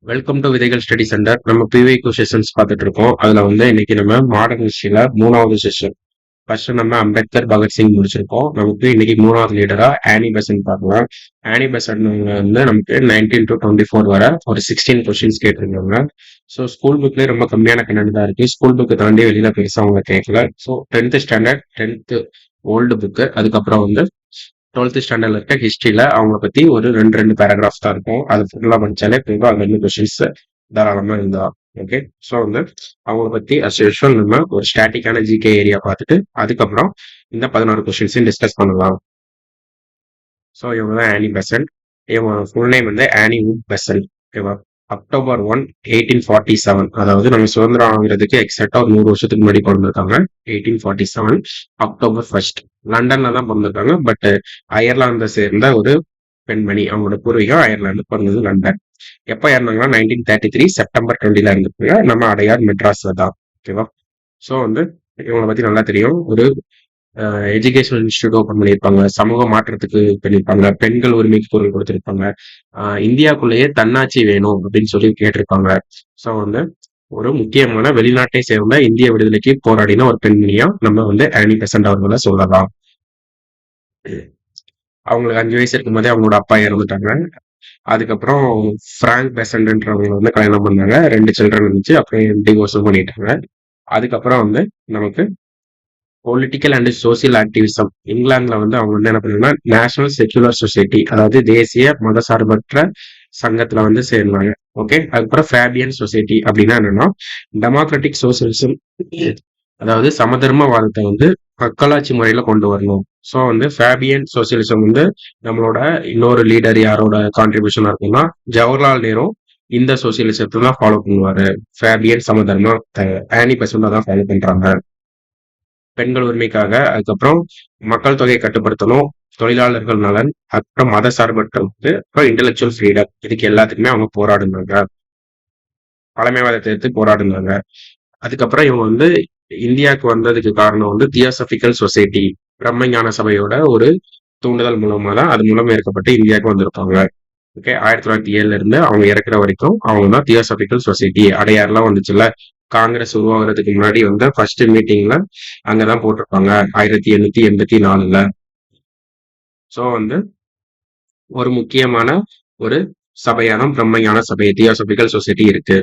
Welcome to விதைகள் study centre. நம்ம பிவிக்யூ sessions பார்த்துட்டு இருக்கோம். அதுல இன்னைக்கு நம்ம மாடர்ன் ஹிஸ்டரியில 3வது செஷன். ஃபர்ஸ்ட் நம்ம அம்பேத்கர், பகத்சிங் முடிச்சிருக்கோம். நமக்கு இன்னைக்கு 3வது லீடரா ஆனி பெசன்ட் பார்க்கலாம். ஆனி பெசன்ட் நமக்கு 19 to 24 வர ஒரு 16 கொஸ்டின்ஸ் கேட்டிருக்காங்க. ஸோ ஸ்கூல் புக்லேயே ரொம்ப கம்மியான கண்டென்ட் தான் இருக்கு. ஸ்கூல் புக்கு தாண்டி வெளியில பெருசா அவங்க கேட்கல. So 10th standard 10th old book, அதுக்கப்புறம் 12th ஸ்டாண்டர்ட்ல இருக்க ஹிஸ்டரியில அவங்கள பத்தி ஒரு ரெண்டு பேராகிராஃப்ஸ் தான் இருக்கும். அது ஃபுல்லா படிச்சாலே போதும். அதுல இருந்து கொஸ்டின்ஸ் தாராளமா இருந்தா ஓகே. ஸோ அவங்கள பத்தி அஸ் யூஷுவல் நம்ம ஒரு ஸ்டாட்டிக்கான ஜிகே ஏரியா பார்த்துட்டு அதுக்கப்புறம் இந்த 16 கொஸ்டின்ஸையும் டிஸ்கஸ் பண்ணலாம். ஸோ இவங்க தான் ஆனி பெசன்ட். இவங்க full name Annie Wood Besant. ஓகேவா? October 1, 1847, அதாவது நம்ம சுதந்திரம் ஆகுறதுக்கு எக்ஸாக்டா ஒரு 100 வருஷத்துக்கு முன்னாடி பிறந்திருக்காங்க. 1847 October 1st லண்டன்ல தான் பிறந்திருக்காங்க. பட் அயர்லாந்தை சேர்ந்த ஒரு பெண்மணி. அவங்களோட பூர்வீகம் அயர்லாந்து, பிறந்தது லண்டன். எப்ப இறந்தாங்கன்னா 1933 செப்டம்பர் 20ல இருந்திருக்காங்க. நம்ம அடையார் மெட்ராஸ்ல தான். ஓகேவா? ஸோ இவங்களை பத்தி நல்லா தெரியும். ஒரு எஜுகேஷனல் இன்ஸ்டியூட் ஓபன் பண்ணியிருப்பாங்க. சமூக மாற்றத்துக்கு பண்ணியிருப்பாங்க. பெண்கள் உரிமைக்கு குரல் கொடுத்திருப்பாங்க. இந்தியாவுக்குள்ளேயே தன்னாட்சி வேணும் அப்படின்னு சொல்லி கேட்டிருப்பாங்க. ஸோ ஒரு முக்கியமான வெளிநாட்டை சேர்ந்த இந்திய விடுதலைக்கு போராடின ஒரு பெண்மணியா நம்ம ஆனி பெசன்ட் அவர்களை சொல்லலாம். அவங்களுக்கு 5 வயசு இருக்கும் போதே அவங்களோட அப்பா இறந்துட்டாங்க. அதுக்கப்புறம் பிராங்க் பெசன்ட்ன்றவங்க கல்யாணம் பண்ணாங்க. 2 சில்ட்ரன் இருந்துச்சு. அப்புறம் டிவோர்ஸும் பண்ணிட்டாங்க. அதுக்கப்புறம் நமக்கு பொலிட்டிக்கல் அண்ட் சோசியல் ஆக்டிவிசம். இங்கிலாந்துல அவங்க என்ன பண்ணாங்கன்னா நேஷனல் செக்யூலர் சொசைட்டி, அதாவது தேசிய மதசார்பற்ற சங்கத்துல சேர்ந்தாங்க. ஓகே. அதுக்கப்புறம் ஃபேபியன் சொசைட்டி அப்படின்னா என்னன்னா டெமோக்ராட்டிக் சோசியலிசம், அதாவது சமதர்மவாதத்தை மக்களாட்சி முறையில கொண்டு வரணும். ஸோ ஃபேபியன் சோசியலிசம் நம்மளோட இன்னொரு லீடர் யாரோட கான்ட்ரிபியூஷனா இருக்குன்னா ஜவஹர்லால் நேரு இந்த சோசியலிசத்தை தான் ஃபாலோ பண்ணுவாரு. ஃபேபியன் சமதர்ம ஆனி பெசன்ட் தான் ஃபாலோ பண்றாங்க. பெண்கள் உரிமைக்காக, அதுக்கப்புறம் மக்கள் தொகையை கட்டுப்படுத்தணும், தொழிலாளர்கள் நலன், அப்புறம் மத சார்பற்றவருக்கு, அப்புறம் இன்டெலெக்சுவல் ஃப்ரீடம், இதுக்கு எல்லாத்துக்குமே அவங்க போராடுனாங்க. பழமைவாதத்தை எடுத்து போராடுனாங்க. அதுக்கப்புறம் இவங்க இந்தியாவுக்கு வந்ததுக்கு காரணம் தியோசபிக்கல் சொசைட்டி, பிரம்மஞான சபையோட ஒரு தூண்டுதல் மூலமா தான் அது மூலம் ஏற்கப்பட்டு இந்தியாவுக்கு வந்திருப்பாங்க. ஓகே. 1907 இருந்து அவங்க இறக்குற வரைக்கும் அவங்க தான் தியோசபிக்கல் சொசைட்டி. அடையாறுலாம் வந்துச்சுல்ல, காங்கிரஸ் உருவாகிறதுக்கு முன்னாடி ஃபர்ஸ்ட் மீட்டிங்ல அங்கதான் போட்டிருப்பாங்க 1884. சோ ஒரு முக்கியமான ஒரு சபையான பிரம்மஞான சபை தியோசபிக்கல் சொசைட்டி இருக்கு.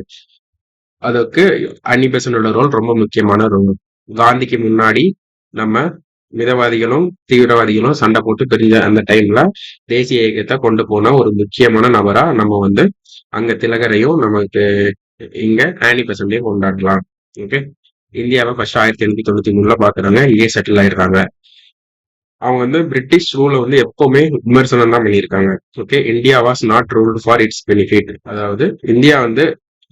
அதுக்கு ஆனி பெசன்டோட ரோல் ரொம்ப முக்கியமான ரோல். காந்திக்கு முன்னாடி நம்ம மிதவாதிகளும் தீவிரவாதிகளும் சண்டை போட்டு பிரிஞ்ச அந்த டைம்ல தேசிய இயக்கத்தை கொண்டு போன ஒரு முக்கியமான நபரா நம்ம அங்க திலகரையும் நமக்கு இங்க ஆனி பெசன்டையும் கொண்டாடலாம். ஓகே. இந்தியாவை ஃபர்ஸ்ட் 1893 பாக்குறாங்க. இங்கே செட்டில் ஆயிடுறாங்க. அவங்க பிரிட்டிஷ் ரூலை எப்பவுமே விமர்சனம் தான் பண்ணியிருக்காங்க. Okay. India was not ruled for it's benefit, அதாவது இந்தியா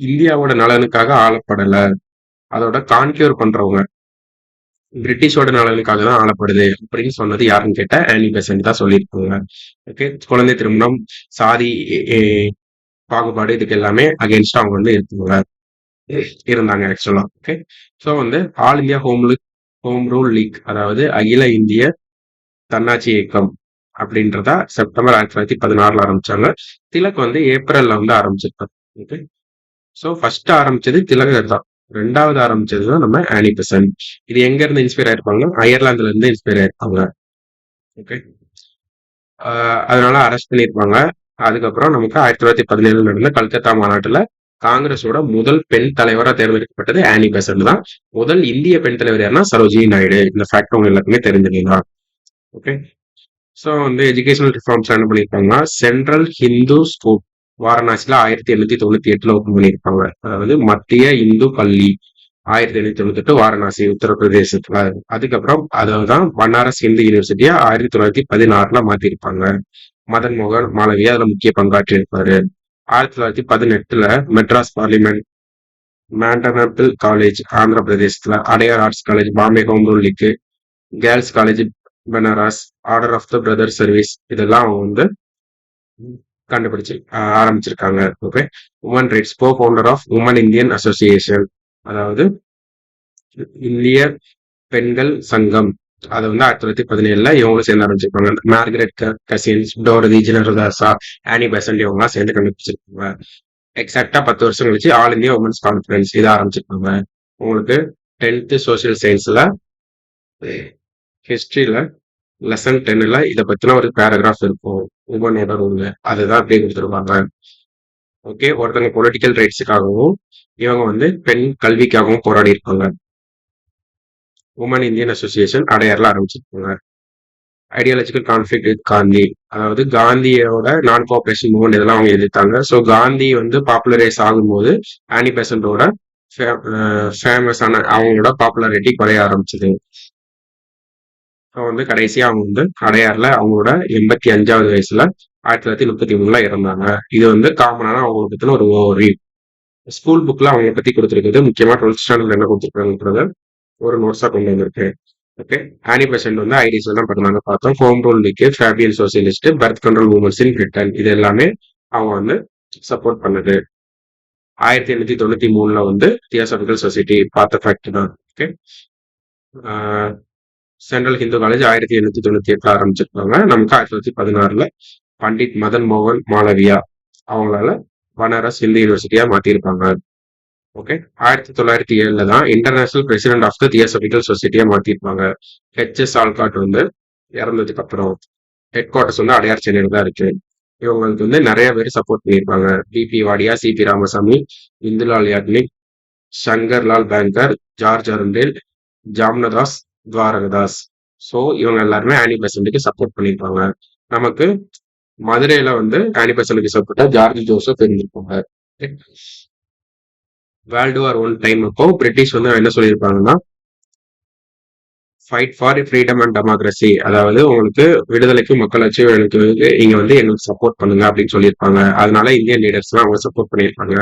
இந்தியாவோட நலனுக்காக ஆளப்படல, அதோட கான்கியூர் பண்றவங்க பிரிட்டிஷோட நலனுக்காக தான் ஆளப்படுது அப்படின்னு சொன்னது யாருன்னு கேட்டா ஆனி பெசன்ட் தான் சொல்லியிருக்காங்க. ஓகே. குழந்தை திருமணம், சாதி பாகுபாடு, இதுக்கு எல்லாமே அகேன்ஸ்டா அவங்க இருந்தாங்க ஆக்சுவலா. Okay. So All India Home rule League, அதாவது அகில இந்திய தன்னாட்சி இயக்கம் அப்படின்றதா செப்டம்பர் 1916 ஆரம்பிச்சாங்க. திலக் ஏப்ரல்ல ஆரம்பிச்சிருக்காரு. ஓகே. ஸோ ஃபர்ஸ்ட் ஆரம்பிச்சது திலகர் தான். 2வது ஆரம்பிச்சது தான் நம்ம ஆனி பெசன்ட். இது எங்க இருந்து இன்ஸ்பயர் ஆயிருப்பாங்க? அயர்லாந்துல இருந்து இன்ஸ்பயர் ஆயிருப்பாங்க. ஓகே. அதனால அரெஸ்ட் பண்ணிருப்பாங்க. அதுக்கப்புறம் நமக்கு 1917 நடந்த கல்கத்தா மாநாட்டுல காங்கிரஸோட முதல் பெண் தலைவரா தேர்ந்தெடுக்கப்பட்டது ஆனி பெசன்ட் தான். முதல் இந்திய பெண் தலைவர் யாருன்னா சரோஜினி நாயுடு. இந்த ஃபேக்ட் உங்க எல்லாருக்குமே தெரிஞ்சுக்கீங்களா? ஓகே. ஸோ எஜுகேஷனல் ரிஃபார்ம்ஸ் என்ன பண்ணிருப்பாங்கன்னா சென்ட்ரல் ஹிந்து ஸ்கூல் வாரணாசியில 1898 ஓபன் பண்ணியிருப்பாங்க. அதாவது மத்திய இந்து பள்ளி 1898 வாரணாசி உத்தரப்பிரதேசத்துல. அதுக்கப்புறம் அதான் பனாரஸ் இந்து யூனிவர்சிட்டியா 1916 மாத்திருப்பாங்க. மதன் மோகன் மாளவியா அதுல முக்கிய பங்காற்றி இருப்பாரு. 1918 மெட்ராஸ் பார்லிமெண்ட், மேண்டனபிள் காலேஜ் ஆந்திர பிரதேசத்துல, Adyar arts college, Bombay home rule league, girls college Banaras, order of the brother service, இதெல்லாம் அவங்க கண்டுபிடிச்சு ஆரம்பிச்சிருக்காங்க. Okay. Women rights, co founder of women Indian association, அதாவது இந்திய பெண்கள் சங்கம். அதை 1917 இவங்களும் சேர்ந்து ஆரம்பிச்சிருப்பாங்க. Margaret Cousins, Dorothy Jinarajadasa, Annie Besant இவங்க சேர்ந்து கண்டுபிடிச்சிருப்பாங்க. எக்ஸாக்டா 10 வருஷம் கழிச்சு ஆல் இந்தியா உமன்ஸ் கான்ஃபரன்ஸ் இதை ஆரம்பிச்சிருப்பாங்க. உங்களுக்கு 10th சோசியல் சயின்ஸ்ல ஹிஸ்டரியில லெசன் 10ல இதை பத்தின ஒரு பேராகிராஃப் இருக்கும், உமனோட ரோல். அதுதான் அப்படியே கொடுத்துருப்பாங்க. ஓகே, ஒருத்தங்க பொலிட்டிக்கல் ரைட்ஸுக்காகவும் இவங்க வந்து பெண் கல்விக்காகவும் போராடி இருப்பாங்க. உமன் இந்தியன் அசோசியேஷன் அடையாறுல ஆரம்பிச்சிருப்பாங்க. ஐடியாலஜிக்கல் கான்ஃபிளிக் வித் காந்தி, அதாவது காந்தியோட நான் கோஆபரேஷன் மூவ்மெண்ட் இதெல்லாம் அவங்க எதிர்த்தாங்க. ஸோ காந்தி வந்து பாப்புலரைஸ் ஆகும்போது ஆனி பெசண்டோட ஃபேமஸான அவங்களோட பாப்புலாரிட்டி குறைய ஆரம்பிச்சது. ஸோ வந்து கடைசியா அவங்க வந்து அடையாறுல அவங்களோட 85வது வயசுல 1933ல இறந்தாங்க. இது வந்து காமனான அவங்களை பத்தின ஒரு ஓவரி. ஸ்கூல் புக்ல அவங்களை பத்தி கொடுத்துருக்குது, முக்கியமா 12th ஸ்டாண்டர்ட்ல என்ன கொடுத்துருக்காங்கன்றத ஒரு நோட்ஸா கொண்டு வந்திருக்கு. ஓகே, ஆனி பெசன்ட் வந்து ஐடிஸ்ல தான் பிறந்தாங்க பார்த்தோம். Home rule league, Fabian socialist, birth control movements in Britain, இது எல்லாமே அவங்க வந்து சப்போர்ட் பண்ணுது. 1893ல வந்து தியோசாபிக்கல் சொசைட்டி பார்த்த ஃபேக்ட் தான். ஓகே, சென்ட்ரல் ஹிந்து காலேஜ் 1898ல ஆரம்பிச்சிருப்பாங்க. நமக்கு 1916ல பண்டிட் மதன் மோகன் மாளவியா அவங்களால பனாரஸ் ஹிந்து யூனிவர்சிட்டியா மாத்திருப்பாங்க. ஓகே, 1907ல தான் international president of the theosophical சொசைட்டியா மாத்திருப்பாங்க. ஹெச்எஸ் ஆல்காட் வந்து இறந்ததுக்கு அப்புறம் ஹெட் குவார்டர்ஸ் வந்து அடையார் சென்னையில தான் இருக்கு. இவங்களுக்கு வந்து நிறைய பேர் சப்போர்ட் பண்ணியிருப்பாங்க. BP Wadia, CP Ramaswamy, Indulal Yagnik, Shankarlal Banker, George Arundale, Jamnadas, Dwarkadas. So இவங்க எல்லாருமே ஆனி பெசன்ட்டுக்கு சப்போர்ட் பண்ணியிருப்பாங்க. நமக்கு மதுரையில வந்து ஆனி பெசன்ட்டுக்கு சப்போர்ட்டா ஜார்ஜ் ஜோசப் இருந்திருப்பாங்க. வேர்ல்டு வார் 1 டைம் அப்போ பிரிட்டிஷ் வந்து என்ன சொல்லியிருப்பாங்கன்னா, fight for freedom and democracy, அதாவது உங்களுக்கு விடுதலைக்கும் மக்களாட்சி இங்க வந்து எங்களுக்கு சப்போர்ட் பண்ணுங்க அப்படின்னு சொல்லியிருப்பாங்க. அதனால இந்தியன் லீடர்ஸ்லாம் அவங்க சப்போர்ட் பண்ணியிருப்பாங்க.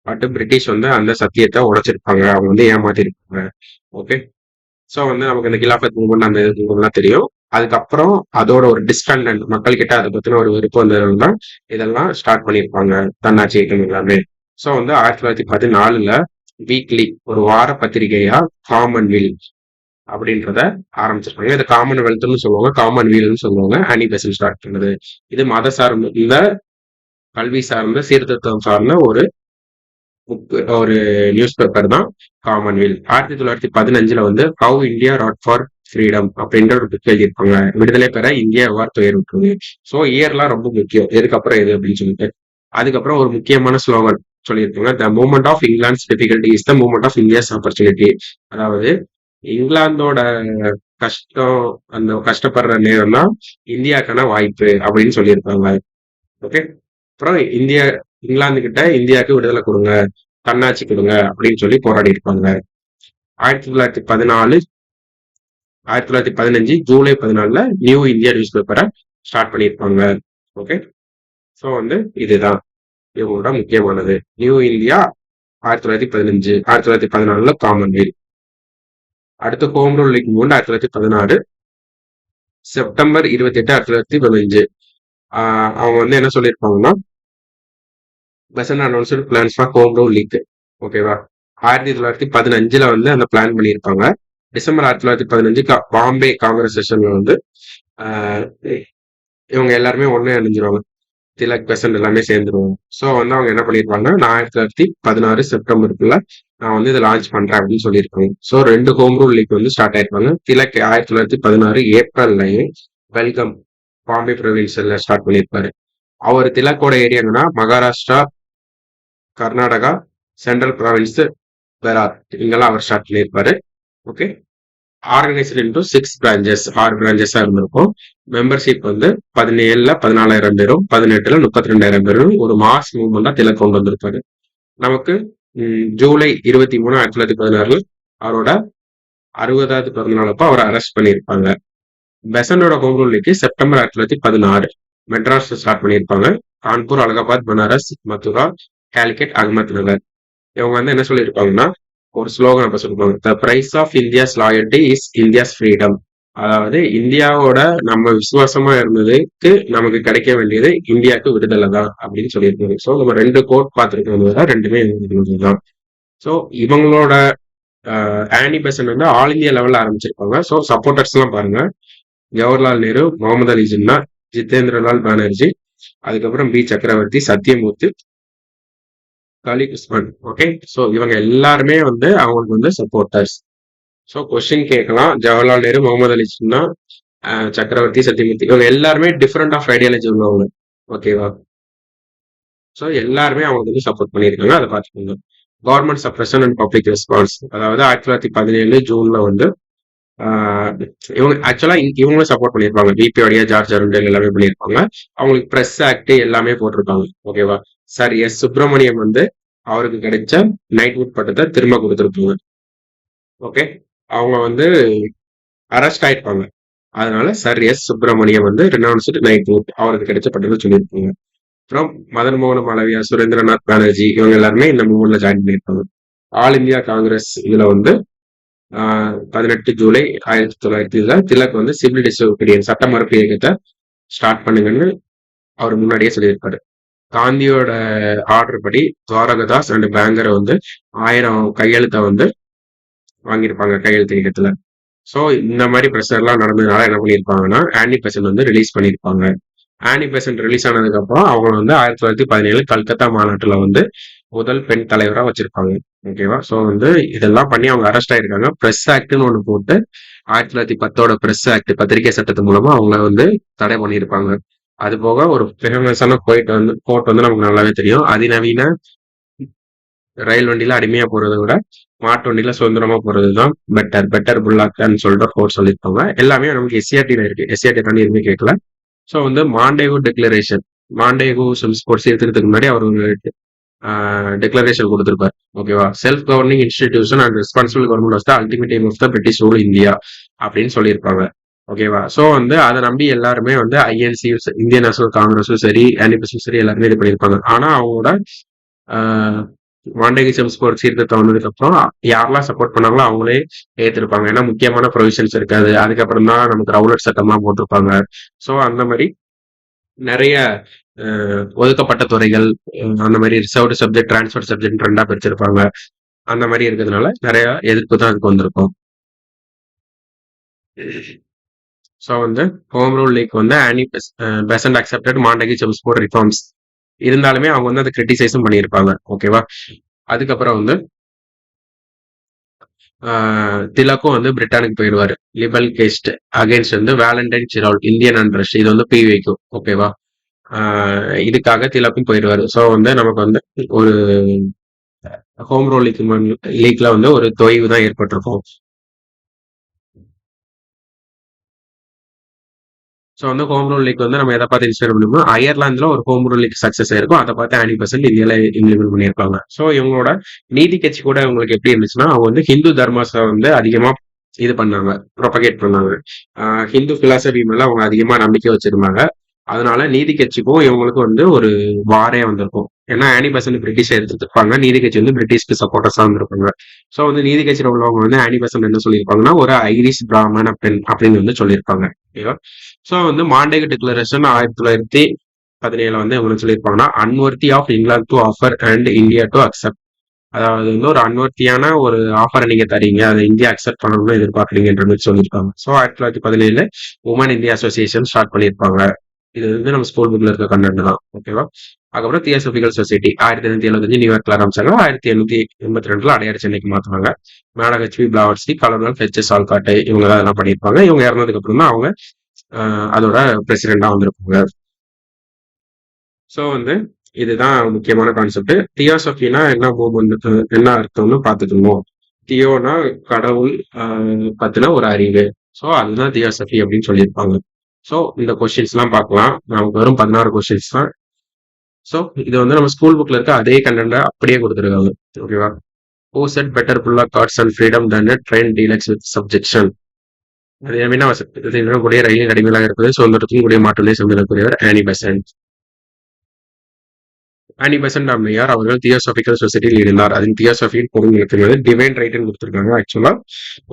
பட் பிரிட்டிஷ் வந்து அந்த சத்தியத்தை உடைச்சிருப்பாங்க, அவங்க வந்து ஏமாத்திருப்பாங்க. ஓகே, ஸோ வந்து நமக்கு இந்த கிலாஃபத் மூவ்மெண்ட் அந்த இதுலாம் தெரியும். அதுக்கப்புறம் அதோட ஒரு டிஸ்கண்டன்ட் மக்கள் கிட்ட அதை பத்தின ஒரு விருப்பம் வந்ததுன்னா இதெல்லாம் ஸ்டார்ட் பண்ணியிருப்பாங்க, தன்னாட்சி இயக்கம் எல்லாமே. ஸோ வந்து 1914ல வீக்லி ஒரு வார பத்திரிகையா காமன்வெல்த் அப்படின்றத ஆரம்பிச்சிருக்காங்க. இது காமன்வெல்த்னு சொல்லுவாங்க, காமன்வெல்த்னு சொல்லுவாங்க. ஆனி பெசன்ட் ஸ்டார்ட் பண்ணது. இது மத சார்ந்த, இந்த கல்வி சார்ந்த சீர்திருத்தம் சார்ந்த ஒரு நியூஸ் பேப்பர் தான் காமன்வெல்த். 1915ல வந்து how India wrought for freedom அப்படின்ற ஒரு புக் எழுதியிருப்பாங்க, விடுதலை பெற இந்தியா எவ்வாறு துயருற்றது. ஸோ இயர்லாம் ரொம்ப முக்கியம், எதுக்கப்புறம் எது அப்படின்னு சொல்லிட்டு. அதுக்கப்புறம் ஒரு முக்கியமான ஸ்லோகன் சொல்லியிருப்பாங்க, the moment of England difficulty is the moment of India's opportunity. அதாவது இங்கிலாந்தோட கஷ்டம், அந்த கஷ்டப்படுற நேரம் தான் இந்தியாக்கான வாய்ப்பு அப்படின்னு சொல்லியிருப்பாங்க. ஓகே, அப்புறம் இங்கிலாந்து கிட்ட இந்தியாவுக்கு விடுதலை கொடுங்க, தன்னாட்சி கொடுங்க அப்படின்னு சொல்லி போராடி இருப்பாங்க. 1915 ஜூலை 14ல நியூ இந்தியா நியூஸ் பேப்பரை ஸ்டார்ட் பண்ணியிருப்பாங்க. ஓகே, ஸோ வந்து இதுதான் இவங்களோட முக்கியமானது. நியூ இந்தியா 1915, 1914ல காமன்வெல்த். அடுத்து home rule league movement 1916, September 28, 1915. அவங்க வந்து என்ன சொல்லியிருப்பாங்கன்னா, Besant announced plans for home rule league. ஓகேவா, 1915ல வந்து அந்த பிளான் பண்ணியிருப்பாங்க. டிசம்பர் 1915 பாம்பே காங்கிரஸ் செஷன்ல வந்து இவங்க எல்லாருமே ஒண்ணே அணிஞ்சிருவாங்க, திலக் பெசன்ட் எல்லாமே சேர்ந்துருவாங்க. ஸோ வந்து அவங்க என்ன பண்ணியிருப்பாங்க, நான் 1916 செப்டம்பருக்குள்ள நான் வந்து இதை லான்ச் பண்றேன் அப்படின்னு சொல்லியிருக்காங்க. ஸோ 2 ஹோம் ரூல் லீக் வந்து ஸ்டார்ட் ஆயிருப்பாங்க. திலக் 1916 ஏப்ரல்லையும் வெல்கம் பாம்பே ப்ரொவின்சியல்ல ஸ்டார்ட் பண்ணியிருப்பாரு. அவர் திலக்கோட ஏரியாங்கன்னா மகாராஷ்டிரா, கர்நாடகா, சென்ட்ரல் ப்ராவின்ஸ், பெரார், இங்கெல்லாம் அவர் ஸ்டார்ட் பண்ணியிருப்பாரு. ஓகே, ஆர்கனைஸ்ட் இன்டூ 6 பிரான்ச்சஸ், 6 பிரான்ச்சஸா இருந்திருக்கும். மெம்பர்ஷிப் வந்து 17ல 14,000 பேரும், 18ல 32,000 பேரும் ஒரு மாஸ் மூவ்மெண்டா திலக் கொண்டு வந்திருப்பாரு. நமக்கு ஜூலை 23, 1916 அவரோட 60வது பிறந்தநாள் அப்ப அவரை அரெஸ்ட் பண்ணியிருப்பாங்க. பெசண்டோட home rule league September 1916 Madras start பண்ணியிருப்பாங்க. கான்பூர், அலகாபாத், பனாரஸ், மதுரா, காலிக்கட், அகமத் நகர். இவங்க வந்து என்ன சொல்லியிருப்பாங்கன்னா, ஒரு ஸ்லோகன் அப்ப சொல்லுவாங்க, the price of India's loyalty is India's freedom. அதாவது இந்தியாவோட நம்ம விசுவாசமா இருந்ததுக்கு நமக்கு கிடைக்க வேண்டியது இந்தியாவுக்கு விடுதலை தான் அப்படின்னு சொல்லியிருக்காங்க. ஸோ நம்ம 2 கோட் பார்த்துருக்கிறது ரெண்டுமே தான். ஸோ இவங்களோட ஆனி பெசன்ட் வந்து ஆல் இந்தியா லெவல்ல ஆரம்பிச்சிருப்பாங்க. ஸோ சப்போர்ட்டர்ஸ் எல்லாம் பாருங்க, ஜவஹர்லால் நேரு, முகமது அலி ஜின்னா, ஜிதேந்திரலால் பானர்ஜி, அதுக்கப்புறம் B Chakravarti, Satyamurti, Khaliq Usman. Okay. So இவங்க எல்லாருமே வந்து அவங்களுக்கு வந்து சப்போர்ட்டர்ஸ். ஸோ கொஸ்டின் கேட்கலாம். ஜவஹர்லால் நேரு, முகமது அலி ஜின்னா, சக்கரவர்த்தி, சத்யமூர்த்தி, இவங்க எல்லாருமே டிஃப்ரெண்ட் ஆஃப் ஐடியாலஜி உள்ளவங்க. ஓகேவா? ஸோ எல்லாருமே அவங்களுக்கு வந்து சப்போர்ட் பண்ணியிருக்காங்க. அதை பார்த்துக்கோங்க. Government suppression and public response, அதாவது 1917 ஜூன்ல வந்து இவங்க ஆக்சுவலா இவங்களும் சப்போர்ட் பண்ணியிருப்பாங்க. பிபியோடைய ஜார்ஜ் அருண்டல் எல்லாமே பண்ணியிருப்பாங்க. அவங்களுக்கு பிரஸ் ஆக்ட் எல்லாமே போட்டிருப்பாங்க. ஓகேவா? சார் எஸ் சுப்பிரமணியம் வந்து அவருக்கு கிடைச்ச நைட்வுட் பட்டத்தை திரும்ப கொடுத்துருப்பாங்க. ஓகே. அவங்க வந்து அரெஸ்ட் ஆயிருப்பாங்க. அதனால சார் எஸ் சுப்பிரமணியம் வந்து ரெனவுன்ஸ்டு நைட்வுட் அவருக்கு கிடைச்ச பட்டத்தை சொல்லியிருப்பாங்க. அப்புறம் மதன் மோகன மாளவியா, சுரேந்திரநாத் பானர்ஜி, இவங்க எல்லாருமே இந்த மூவ்மெண்ட்ல ஜாயின் பண்ணியிருப்பாங்க. ஆல் இந்தியா காங்கிரஸ் இதுல வந்து 18 ஜூலை 1900 திலக் வந்து சிவில் டிசோபீடியன்ஸ், சட்ட மறுப்பு இயக்கத்தை ஸ்டார்ட் பண்ணுங்கன்னு அவர் முன்னாடியே சொல்லியிருப்பாரு. காந்தியோட ஆர்டர் படி துவாரகதாஸ் அண்ட் பேங்கரை வந்து 1000 கையெழுத்தை வந்து வாங்கியிருப்பாங்க கையெழுத்து இயக்கத்துல. ஸோ இந்த மாதிரி ப்ரெஷர் எல்லாம் நடந்ததுனால என்ன பண்ணியிருப்பாங்கன்னா ஆனி பெசன்ட் வந்து ரிலீஸ் பண்ணியிருப்பாங்க. ஆனி பெசன்ட் ரிலீஸ் ஆனதுக்கு அப்புறம் அவங்க வந்து 1917 கல்கத்தா மாநாட்டுல வந்து முதல் பெண் தலைவரா வச்சிருப்பாங்க. ஓகேவா? ஸோ வந்து இதெல்லாம் பண்ணி அவங்க அரெஸ்ட் ஆயிருக்காங்க. பிரஸ் ஆக்ட்னு ஒண்ணு போட்டு 1910 பிரஸ் ஆக்ட், பத்திரிகை சட்டத்து மூலமா அவங்கள வந்து தடை பண்ணியிருப்பாங்க. அது போக ஒரு ஃபேமஸான கோட் வந்து நமக்கு நல்லாவே தெரியும். அதிநவீன ரயில் வண்டியில அடிமையா போறதை விட மாட்டு வண்டியில சுதந்திரமா போறதுதான் பெட்டர், பெட்டர் புல்லாக்னு சொல்லிட்டு கோட் சொல்லியிருப்பாங்க. எல்லாமே நமக்கு எஸ்சிஆர்டில இருக்கு. எஸ்சிஆர்டி தாண்டி எதுவுமே கேட்கல. ஸோ வந்து மாண்டேகோ டிக்ளரேஷன், மாண்டேகோ ஸ்போர்ட்ஸ் எடுத்துக்கிறதுக்கு முன்னாடி அவர் ஒரு டிக்ளரேஷன் கொடுத்திருப்பார். ஓகேவா? Self governing institution and responsible government of the ultimate aim of the British rule India அப்படின்னு சொல்லியிருப்பாங்க. ஓகேவா? ஸோ வந்து அதை நம்பி எல்லாருமே வந்து ஐஎன்சி, இந்தியன் நேஷனல் காங்கிரஸும் சரி, ஆனிபஸும் சரி, எல்லாருமே இது பண்ணியிருப்பாங்க. ஆனா அவங்களோட மாண்டேகிசம் ஸ்போர்ட்ஸ் சீர்திருத்தம் வந்ததுக்கு அப்புறம் யாரெல்லாம் சப்போர்ட் பண்ணாங்களோ அவங்களே ஏத்திருப்பாங்க. ஏன்னா முக்கியமான ப்ரொவிஷன்ஸ் இருக்காது. அதுக்கப்புறம் தான் நமக்கு ரவுலட் சட்டம்லாம் போட்டிருப்பாங்க. ஸோ அந்த மாதிரி நிறைய ஒதுக்கப்பட்ட துறைகள், அந்த மாதிரி ரிசர்வ்டு சப்ஜெக்ட், டிரான்ஸ்பர் சப்ஜெக்ட் ரெண்டா பிரிச்சிருப்பாங்க. அந்த மாதிரி இருக்கிறதுனால நிறைய எதிர்ப்பு தான் அதுக்கு வந்திருக்கும். ஸோ வந்து ஹோம் ரூல் லீக் வந்து ஆனி பெசன்ட் அக்செப்டட் மாண்டகி செம்ஸ்போர்ட் ரிஃபார்ம்ஸ் இருந்தாலுமே அவங்க வந்து அதை கிரிட்டிசைஸும் பண்ணியிருப்பாங்க. ஓகேவா? அதுக்கப்புறம் வந்து திலக்கும் வந்து பிரிட்டானுக்கு போயிடுவாரு. லிபல் கேஸ்ட் அகைன்ஸ்ட் வந்து வேலண்டைன் சிரால், இந்தியன் அண்ட்ரஸ்ட், இது வந்து பிவிக்கும். ஓகேவா? இதுக்காக திலக்கும் போயிடுவாரு. ஸோ வந்து நமக்கு வந்து ஒரு ஹோம் ரூல் லீக்ல வந்து ஒரு தொய்வு தான் ஏற்பட்டிருக்கும். ஸோ வந்து ஹோம் ரூல் லீக் வந்து நம்ம எதை பார்த்து இன்ஸ்பயர் பண்ணணுமோ, அயர்லாந்துல ஒரு ஹோம் ரூல் லீக் சக்சஸ் ஆயிருக்கும். அதை பார்த்து 90% இந்தியால இம்ப்ளிமெண்ட் பண்ணியிருப்பாங்க. ஸோ இவங்களோட நீதி கட்சி கூட உங்களுக்கு எப்படி இருந்துச்சுன்னா, அவங்க வந்து ஹிந்து தர்மாஸை வந்து அதிகமா இது பண்ணாங்க, ப்ரொபகேட் பண்ணாங்க. ஹிந்து பிலாசபி மேல அவங்க அதிகமா நம்பிக்கை வச்சிருந்தாங்க. அதனால நீதி கட்சிக்கும் இவங்களுக்கும் வந்து ஒரு வாரே வந்திருக்கும். ஏன்னா ஆனி பெசன்ட் பிரிட்டிஷ் எடுத்துருப்பாங்க, நீதி கட்சி வந்து பிரிட்டிஷ்க்கு சப்போர்ட்டர்ஸா இருந்திருப்பாங்க. ஸோ வந்து நீதி கட்சியில் உள்ளவங்க வந்து ஆனி பெசன்ட் என்ன சொல்லியிருப்பாங்கன்னா, ஒரு ஐரிஷ் பிராமன் அப்படின்னு வந்து சொல்லியிருப்பாங்க. ஓகேவா? ஸோ வந்து மாண்டேக் டிக்ளரேஷன் 1917 வந்து இவங்க சொல்லியிருப்பாங்கன்னா, unworthy of England to offer and India to accept, அதாவது வந்து ஒரு அன்வர்த்தியான ஒரு ஆஃபரை நீங்க தரீங்க, அதை இந்தியா அக்செப்ட் பண்ணணும்னு எதிர்பார்க்குறீங்கன்ற மாதிரி சொல்லியிருப்பாங்க. So 1917 Women India Association start பண்ணியிருப்பாங்க. இது வந்து நம்ம ஸ்கூல் புக்ல இருக்க கண்டென்ட் தான். ஓகேவா? அதுக்கப்புறம் தியோசபிக்கல் சொசைட்டி 1875 நியூயார்க்ல ஆரம்பிச்சாங்க. 1882 அடையாறு சென்னைக்கு மாத்துவாங்க. மேடகச்வி, பிளாவர்சி, கலர்னல் ஹெச்எஸ் ஆல்காட்டை இவங்க தான் அதெல்லாம் பண்ணியிருப்பாங்க. இவங்க இறந்ததுக்கு அப்புறம் தான் அவங்க அதோட பிரசிடென்டா வந்திருப்பாங்க. ஸோ வந்து இதுதான் முக்கியமான கான்செப்ட். தியோசபினா என்ன மூவ்மெண்ட், என்ன அர்த்தம்னு பார்த்துக்கணும். தியோனா கடவுள் பத்தின ஒரு அறிவு. ஸோ அதுதான் தியோசபி அப்படின்னு சொல்லியிருப்பாங்க. ஸோ இந்த கொஸ்டின்ஸ் எல்லாம் பார்க்கலாம். நமக்கு வெறும் 16 கொஸ்டின்ஸ் தான். ஸோ இது வந்து நம்ம ஸ்கூல் புக்ல இருக்க அதே கண்டென்ட்டை அப்படியே கொடுத்துருக்காங்க. ஓகேவா? Who said better full of thoughts and freedom than train deluxe with subjection, அது என்ன கூடிய ரயிலின் அடிமையாக இருப்பது சுதந்திரத்துக்கும் கூடிய மாற்றமே சுதந்திரக்கூடியவர் ஆனி பெசன்ட். ஆனி பெசன்ட் அம்மையார் அவர்கள் தியோசபிக்கல் சொசைட்டியில் இருந்தார். அதன் தியோசபியின் பொருள் டிவைன் ரைட்னு கொடுத்துருக்காங்க. ஆக்சுவலா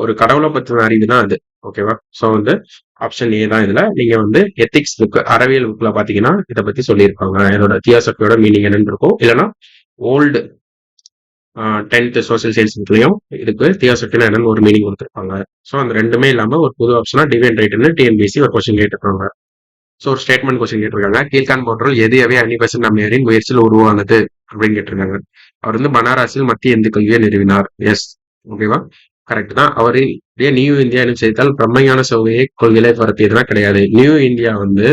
ஒரு கடவுளை பற்றின அறிவு தான் அது. ஓகேவா? ஸோ வந்து ஆப்ஷன் ஏ தான் இதுல. நீங்க வந்து எத்திக்ஸ் புக், அறவியல் புக்ல பாத்தீங்கன்னா இதை பத்தி சொல்லியிருப்பாங்க. என்னோட தியோசபியோட மீனிங் என்னன்னு இருக்கும். இல்லைன்னா ஓல்டு 10th சோசியல் சயின்ஸ் புக்லயும் இதுக்கு தியோசபினா என்னன்னு ஒரு மீனிங் கொடுத்துருப்பாங்க. ஸோ அந்த ரெண்டுமே இல்லாம ஒரு புது ஆப்ஷனா டிவைன் ரைட்னு டிஎன்பிசி ஒரு கொஸ்டின் கேட்டிருக்காங்க. ஸோ ஒரு ஸ்டேட்மெண்ட் கொஸ்டின் கேட்டிருக்காங்க. கீழ்கான் போன்றல் எது அவை 90% அம்மையாரின் முயற்சியில் உருவானது அப்படின்னு கேட்டிருக்காங்க. அவர் வந்து பனாரஸில் மத்திய இந்து கல்வியை நிறுவினார். எஸ், ஓகேவா, கரெக்ட் தான். அவரு நியூ இந்தியா என்னும் செய்தால் பிரம்மையான சௌகையை கொள்கையை பரப்பியதுலாம் கிடையாது. நியூ இந்தியா வந்து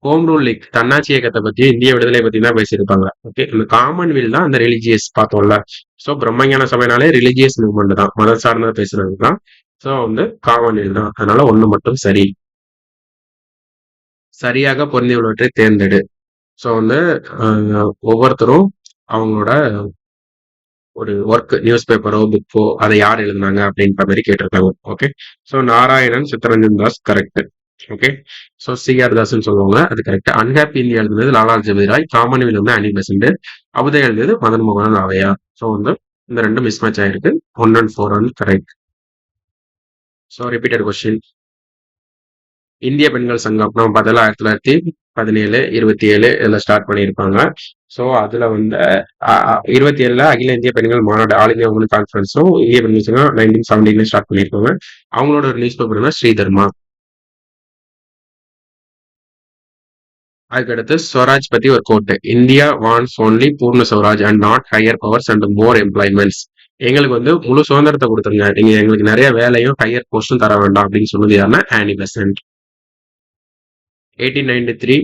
ஹோம் ரூல் லீக் தன்னாட்சி இயக்கத்தை பத்தி இந்திய விடுதலை பத்தி தான் பேசியிருப்பாங்க. ஓகே, இந்த காமன்வெல்த் தான் அந்த ரிலிஜியஸ் பார்த்தோம்ல. ஸோ பிரம்மஞான சபைனாலே ரிலிஜியஸ் மூவ்மெண்ட் தான், மத சார்ந்த பேசுறது தான். ஸோ வந்து காமன்வெல்த் தான். அதனால ஒண்ணு மட்டும் சரி. சரியாக பொருந்தியுள்ளவற்றை தேர்ந்தெடு. ஸோ வந்து ஒவ்வொருத்தரும் அவங்களோட ஒரு ஒர்க், நியூஸ் பேப்பரோ புக்கோ அதை யார் எழுதுனாங்க அப்படின்ற மாதிரி கேட்டிருக்காங்க. Okay, so Narayanan Chittaranjan Das correct. Okay, so CR தாஸ்ன்னு சொல்லுவாங்க, அது கரெக்ட். அன்ஹாப்பி இந்தியா எழுதுனது லாலா லஜபதி ராய், காமன்வெல்த் வந்து அனி பெசன்ட், அபுதா எழுதுனது மதன் மோகன் ராவையா. ஸோ வந்து இந்த ரெண்டும் மிஸ் மேட்ச் ஆயிருக்கு. 1 and 4 வந்து கரெக்ட். So repeated question. இந்திய பெண்கள் சங்கம் நம்ம பதில் 1917, 27 இதுல ஸ்டார்ட் பண்ணியிருப்பாங்க. ஸோ அதுல வந்து 27ல அகில இந்திய பெண்கள் மாநாடு, ஆல் இந்தியா உமன் கான்ஃபரன்ஸும் இந்திய பெண்கள் சங்கம் 1917 ஸ்டார்ட் பண்ணியிருப்பாங்க. அவங்களோட ஒரு நியூஸ் பேப்பர் தான் ஸ்ரீதர்மா. அதுக்கடுத்து ஸ்வராஜ் பத்தி ஒரு கோட், இந்தியா வான்ஸ் ஓன்லி பூர்ண Swaraj and not higher powers and more employments. எங்களுக்கு வந்து முழு சுதந்திரத்தை கொடுத்துருங்க, நீங்க எங்களுக்கு நிறைய வேலையும் ஹையர் போஸ்டும் தர வேண்டாம் அப்படின்னு சொன்னது யாருன்னா ஆனி பெசன்ட். 1893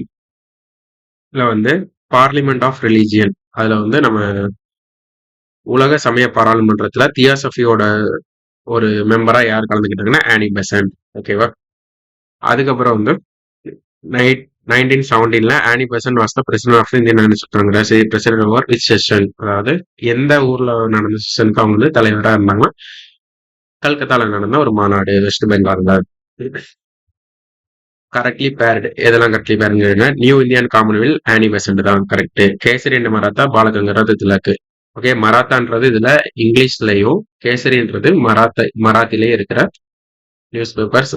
வந்து பார்லிமெண்ட் ஆஃப் ரிலீஜியன், அதுல வந்து நம்ம உலக சமய பாராளுமன்றத்துல தியாசபியோட ஒரு மெம்பரா யார் கலந்துக்கிட்டாங்கன்னா ஆனி பெசன்ட். ஓகேவா, அதுக்கப்புறம் வந்து 1917 Annie Besant was the president of Indian Congress, president over which session, அதாவது எந்த ஊர்ல நடந்த செஷனுக்கு அவங்க வந்து தலைவராக இருந்தாங்கன்னா கல்கத்தால நடந்த ஒரு மாநாடு வெஸ்ட் பெங்கால்ல. கரெக்ட்லி பேர்டு, எதெல்லாம் கரெக்ட்லி பேருங்க, new Indian commonwealth Annie Besant தான் correct. Kesari and Maratha Balgangadhar Tilak. Okay, மராத்தான்றது இதுல இங்கிலீஷ்லயும், கேசரின்றது மராத்திலேயே இருக்கிற நியூஸ் பேப்பர்ஸ்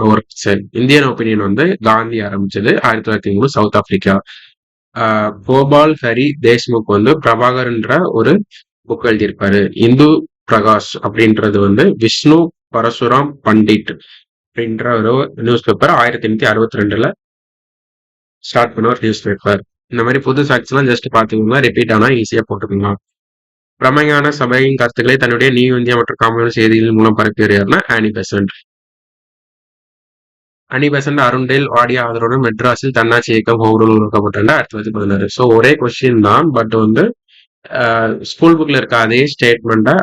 ஒர்க் செல். இந்தியன் ஒப்பீனியன் வந்து காந்தி ஆரம்பிச்சது 1903 சவுத் ஆப்பிரிக்கா. கோபால் ஹரி தேஷ்முக் வந்து பிரபாகர்ன்ற ஒரு புக் எழுதியிருப்பாரு. இந்து பிரகாஷ் அப்படின்றது வந்து விஷ்ணு பரசுராம் பண்டிட் அப்படின்ற ஒரு நியூஸ் பேப்பர் 1862 ஸ்டார்ட் பண்ண ஒரு நியூஸ் பேப்பர். இந்த மாதிரி புது ஃபேக்ட்ஸ் எல்லாம் ஜஸ்ட் பாத்துக்கோங்க, ரிப்பீட் ஆனா ஈஸியா போட்டுக்கோங்க. பிரமையான சபையின் கருத்துக்களை தன்னுடைய நியூ இந்தியா மற்றும் காமன்வெல்த் செய்திகள் மூலம் பரப்பியவர் யாருன்னா ஆனி பெசன்ட். அனி பெசன்ட் அருண்டேல் வாடிய ஆதரவுடன் மெட்ராஸில் தன்னாட்சி இயக்கம் ஹோம் ரூல் உருவாக்கப்பட்டாங்க 1916. ஸோ ஒரே கொஸ்டின் தான், பட் வந்து ஸ்கூல் புக்ல இருக்க அதே ஸ்டேட்மெண்ட்டை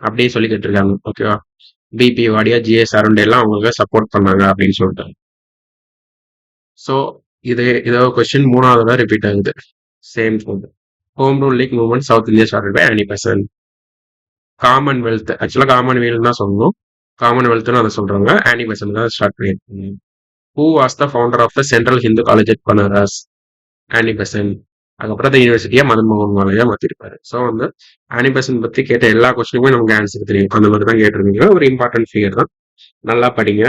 அப்படியே சொல்லிக்கிட்டு இருக்காங்க. ஓகேவா, பிபி வாடியா, ஜிஎஸ் அருண்டேல்லாம் அவங்களுக்கு சப்போர்ட் பண்ணாங்க அப்படின்னு சொல்லிட்டு. ஸோ இதோ கொஸ்டின் 3வது ரிப்பீட் ஆகுது. Same Home rule league movement South India started by Annie Besant. Commonwealth, ஆக்சுவலா காமன்வெல்த் தான் சொல்லணும், காமன்வெல்த்னு அதை சொல்றாங்க, ஆனி பெசன்ட் தான் ஸ்டார்ட் பண்ணியிருக்காங்க. Who was the founder of the central Hindu college at Banaras? Annie Besant. அதுக்கப்புறம் இந்த யூனிவர்சிட்டியா மதன் மோகன் மாலையா மாத்திருப்பாரு. ஸோ வந்து ஆனி பெசன்ட் பத்தி கேட்ட எல்லா கொஸ்டினுமே நமக்கு ஆன்சர் தெரியும், அந்த மாதிரி தான் கேட்டிருக்கீங்க. ஒரு இம்பார்ட்டன்ட் ஃபிகர் தான், நல்லா படிங்க.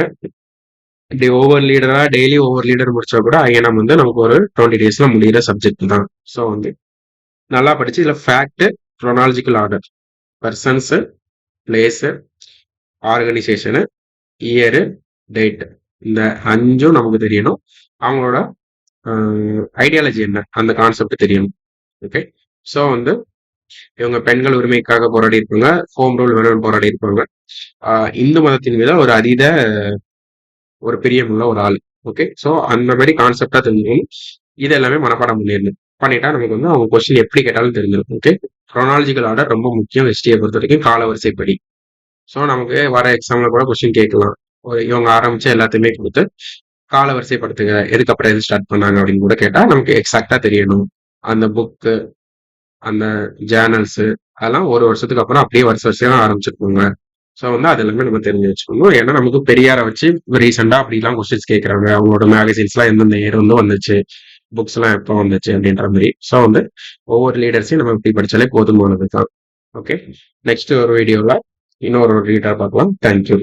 இப்படி ஓவர் லீடரா டெய்லி ஓவர் லீடர் முடிச்சா கூட ஐஎன்எம் வந்து நமக்கு ஒரு 20 daysல முடிகிற சப்ஜெக்ட் தான். ஸோ வந்து நல்லா படிச்சு இதுல fact, chronological order, persons, place, organisation, year, date, இந்த 5ம் நமக்கு தெரியணும். அவங்களோட ஐடியாலஜி என்ன, அந்த கான்செப்ட் தெரியணும். ஓகே, ஸோ வந்து இவங்க பெண்கள் உரிமைக்காக போராடி இருப்பாங்க, ஹோம் ரூல் வேணும்னு போராடி இருப்பாங்க, இந்து மதத்தின் மீது ஒரு அதீத ஒரு பிரியமுள்ள ஒரு ஆள். ஓகே, ஸோ அந்த மாதிரி கான்செப்டா தெரிஞ்சுக்கணும். இது எல்லாமே மனப்பாடம் பண்ணிட்டா நமக்கு வந்து அவங்க கொஸ்டின் எப்படி கேட்டாலும் தெரிஞ்சிடும். ஓகே, க்ரோனாலஜிக்கல் ஆர்டர் ரொம்ப முக்கியம் ஹிஸ்டரியை பொறுத்த வரைக்கும், காலவரிசைப்படி. ஸோ நமக்கு வர எக்ஸாம்ல கூட கொஸ்டின் கேட்கலாம், இவங்க ஆரம்பிச்ச எல்லாத்தையுமே கொடுத்து காலவரிசைப்படுத்துங்க, எதுக்கப்புறம் எது ஸ்டார்ட் பண்ணாங்க அப்படின்னு கூட கேட்டா நமக்கு எக்ஸாக்டா தெரியணும். அந்த புக்கு, அந்த ஜேர்னல்ஸ் அதெல்லாம் ஒரு வருஷத்துக்கு அப்புறம் அப்படியே வருஷம் ஆரம்பிச்சிருக்கோங்க. ஸோ வந்து அது எல்லாமே நம்ம தெரிஞ்சு வச்சுக்கணும். ஏன்னா நமக்கு பெரியாரை வச்சு ரீசெண்டா அப்படிலாம் கொஸ்டின்ஸ் கேட்கறாங்க, அவங்களோட மேகசின்ஸ் எல்லாம் எந்தெந்த இயர் வந்து வந்துச்சு, புக்ஸ் எல்லாம் எப்போ வந்துச்சு அப்படின்ற மாதிரி. ஸோ வந்து ஒவ்வொரு லீடர்ஸையும் நம்ம இப்படி படிச்சாலே போதுமானது தான். ஓகே, நெக்ஸ்ட் ஒரு வீடியோல இன்னொரு ரீடர் பார்க்கலாம். தேங்க்யூ.